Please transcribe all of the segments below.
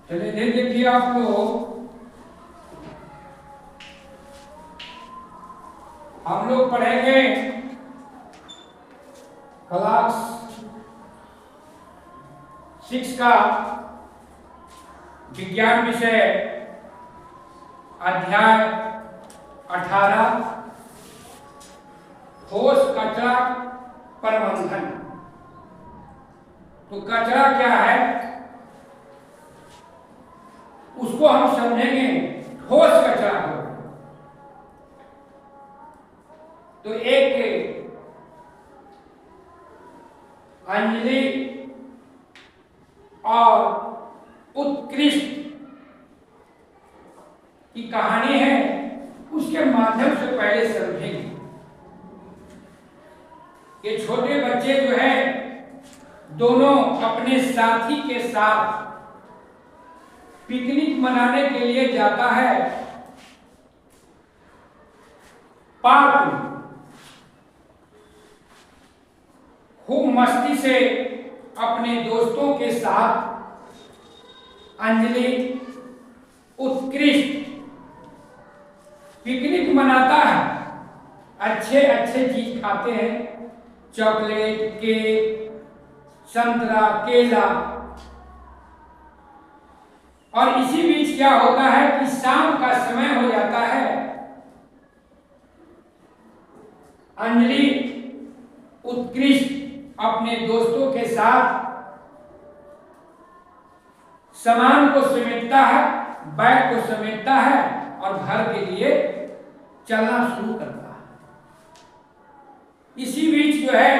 चलिए देखिए आप लोग, हम लोग पढ़ेंगे क्लास 6 का विज्ञान विषय अध्याय 18 ठोस कचरा प्रबंधन। तो कचरा क्या है उसको हम समझेंगे, ठोस कचरा को। तो एक अंजलि और उत्कृष्ट की कहानी है, उसके माध्यम से पहले समझेंगे कि छोटे बच्चे जो है दोनों अपने साथी के साथ पिकनिक मनाने के लिए जाता है पार्क में। खूब मस्ती से अपने दोस्तों के साथ अंजलि उत्कृष्ट पिकनिक मनाता है। अच्छे अच्छे चीज खाते हैं, चॉकलेट, केक, संतरा, केला। और इसी बीच क्या होता है कि शाम का समय हो जाता है। अंजलि उत्कृष्ट अपने दोस्तों के साथ सामान को समेटता है, बैग को समेटता है और घर के लिए चलना शुरू करता है। इसी बीच जो है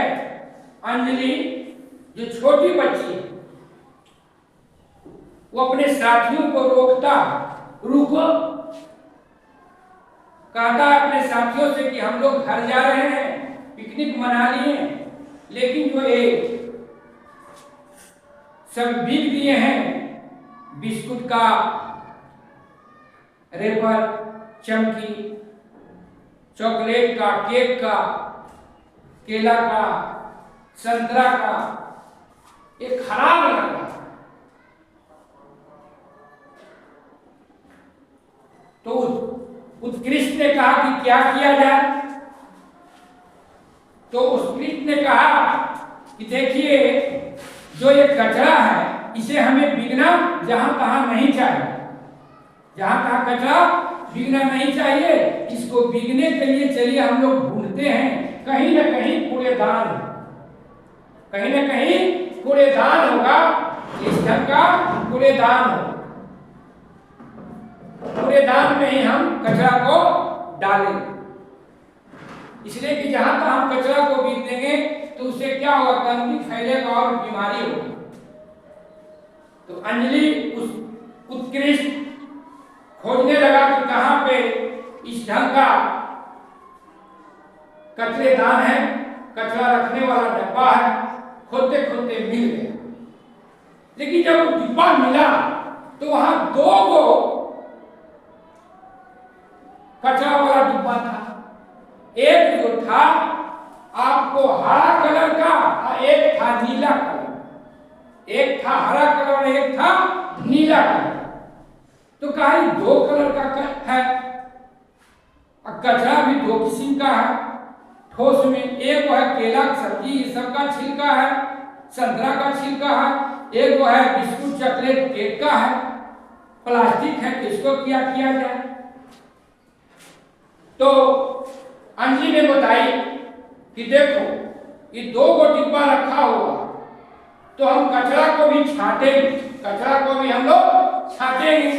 अंजलि, जो छोटी बच्ची है, वो अपने साथियों को रोकता, रुको, कहता है अपने साथियों से कि हम लोग घर जा रहे हैं, पिकनिक मना लिए, लेकिन जो ये सब बिक दिए हैं, बिस्कुट का रेपर, चमकी, चॉकलेट का, केक का, केला का, संतरा का, ये खराब लगा। तो उत्कृष्ट ने कहा कि क्या किया जाए। तो उत्कृष्ट ने कहा कि देखिए, जो ये कचरा है इसे हमें बिकना जहां तहां नहीं चाहिए। जहां तहां कचरा बिकना नहीं चाहिए, इसको बिकने के लिए चलिए हम लोग ढूंढते हैं कहीं ना कहीं कूड़ेदान, कहीं ना कहीं कूड़ेदान होगा, इस ढंग का कूड़ेदान हो, कूड़ेदान में ही हम कचरा को डालेंगे। इसलिए कि जहां तक हम कचरा को बीत देंगे तो उससे क्या होगा, गंदगी फैलेगा और बीमारी होगी। तो अंजलि उस उत्कृष्ट खोजने लगा कि कहां पे इस ढंग का कचरेदान है, कचरा रखने वाला डब्बा है। खोदते खोदते मिल गया, लेकिन जब वो डिब्बा मिला तो वहां दो गो कचरा वाला डिब्बा था। एक जो था आपको हरा कलर का और एक था नीला कलर। एक था हरा कलर और एक था नीला कलर। तो कहा दो कलर का है, और कचरा भी दो किस्म का है ठोस में। एक वो है केला, सब्जी, सब का छिलका है, संतरा का छिलका है। एक वो है बिस्कुट, चॉकलेट, केक का है, प्लास्टिक है। किसको क्या किया जाए। तो अंजलि ने बताई कि देखो, ये दो गो डिब्बा रखा हुआ, तो हम कचरा को भी छांटेंगे, कचरा को भी हम लोग छांटेंगे।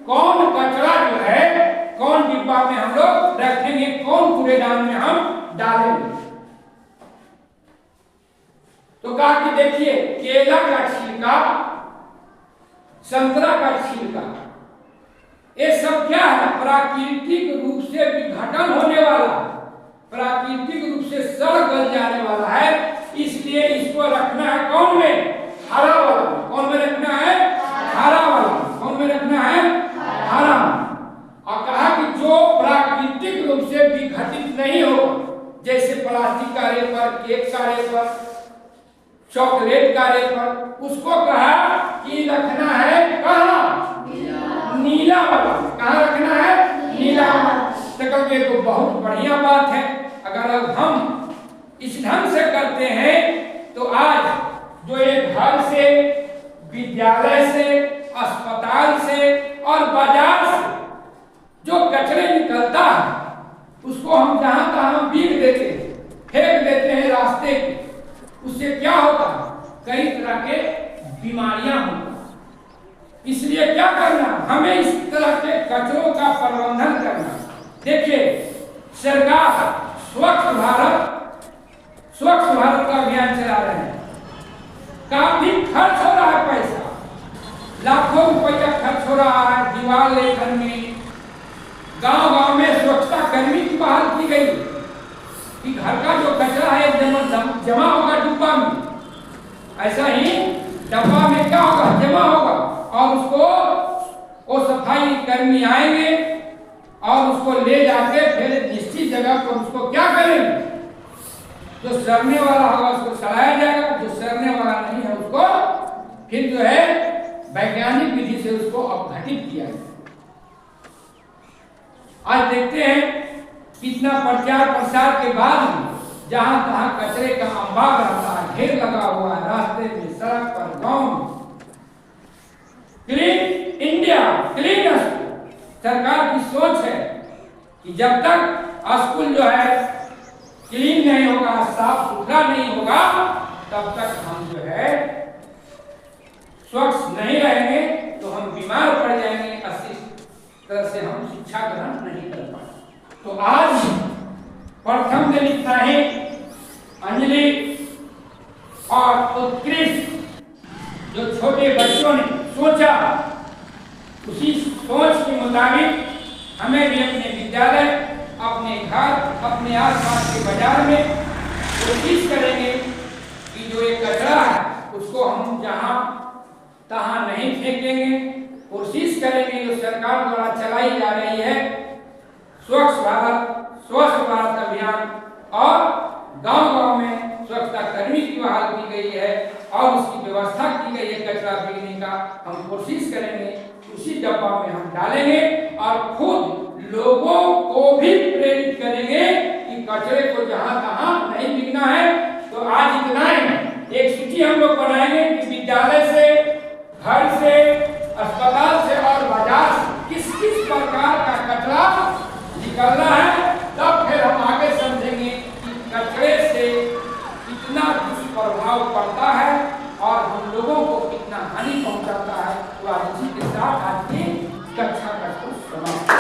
कौन कचरा जो है कौन डिब्बा में हम लोग रखेंगे, कौन कूड़ेदान में हम डालेंगे। तो कहा कि देखिए, केला का छिलका, संतरा का छिलका, ये सब क्या है, प्राकृतिक रूप से विघटन होने वाला, प्राकृतिक रूप से सड़ गल जाने वाला है। इसलिए इसको रखना है कौन में, हरा वाला। कौन में रखना है, हरा वाला। कौन में रखना है, हरा। और कहा कि जो प्राकृतिक रूप से विघटित नहीं हो, जैसे प्लास्टिक का रेपर, केक का रेपर, चॉकलेट का रेपर, उसको कहा कि रखना है कहां, जब हम इस ढंग से करते हैं तो आज जो ये घर से, विद्यालय से, अस्पताल से और बाजार से जो कचरे निकलता है उसको हम जहां तहां बीन देते हैं, फेंक देते हैं रास्ते पे। उससे क्या होता है? कई तरह के बीमारियां होती। इसलिए क्या करना, हमें इस तरह के कचरों का प्रबंधन करना। देखिए, सरकार स्वच्छ भारत का अभियान चला रहे हैं, काफी खर्च हो रहा है पैसा, लाखों रुपया खर्च हो रहा है दीवार लेखन में। गांव-गांव में स्वच्छता कर्मी की बहाल की गई कि घर का जो कचरा है जमा होगा डिब्बा में, ऐसा ही डब्बा में क्या होगा, जमा होगा, और उसको वो सफाई कर्मी आएंगे और उसको ले जाके फिर निश्चित जगह पर उसको क्या करेंगे, जो सड़ने वाला होगा उसको सड़ाया जाएगा, जो सड़ने वाला नहीं है उसको फिर जो है वैज्ञानिक विधि से उसको अपघटित किया जाए। आज देखते हैं कितना प्रचार प्रसार के बाद जहां तहां कचरे का अंबार रहता है, ढेर लगा हुआ है रास्ते में, सड़क पर, गांव में। क्लीन इंडिया, क्लीन स्कूल, सरकार की सोच है कि जब तक स्कूल जो है क्लीन नहीं होगा, साफ सुथरा नहीं होगा, तब तक हम जो है स्वच्छ नहीं रहेंगे तो हम बीमार पड़ जाएंगे, इस तरह से हम शिक्षा ग्रहण नहीं कर पाएंगे। तो आज प्रथम दिन इतना ही। अंजलि और उत्कृष्ट जो छोटे बच्चों ने सोचा, उसी सोच के मुताबिक हमें भी अपने विद्यालय, अपने घर, अपने आसपास के बाजार में कोशिश करेंगे कि जो एक कचरा है उसको हम जहां तहां नहीं फेंकेंगे। कोशिश करेंगे जो सरकार द्वारा चलाई जा रही है स्वच्छ भारत अभियान, और गांव-गांव में स्वच्छता कर्मी की बहाल की गई है और उसकी व्यवस्था की गई है कचरा फेंकने का, हम कोशिश करेंगे उसी डब्बा में हम डालेंगे और खुद लोगों को भी प्रेरित करेंगे कि कचरे को जहां तहां नहीं बिकना है। तो आज इतना ही। एक सूची हम लोग बनाएंगे कि विद्यालय से, घर से, अस्पताल से और बाजार से किस किस प्रकार का कचरा निकलना है, तब फिर हम आगे समझेंगे कि कचरे से कितना दुष्प्रभाव पड़ता है और हम लोगों को कितना हानि पहुंचाता है। तो आज इसी के साथ आज की कक्षा का समाप्त।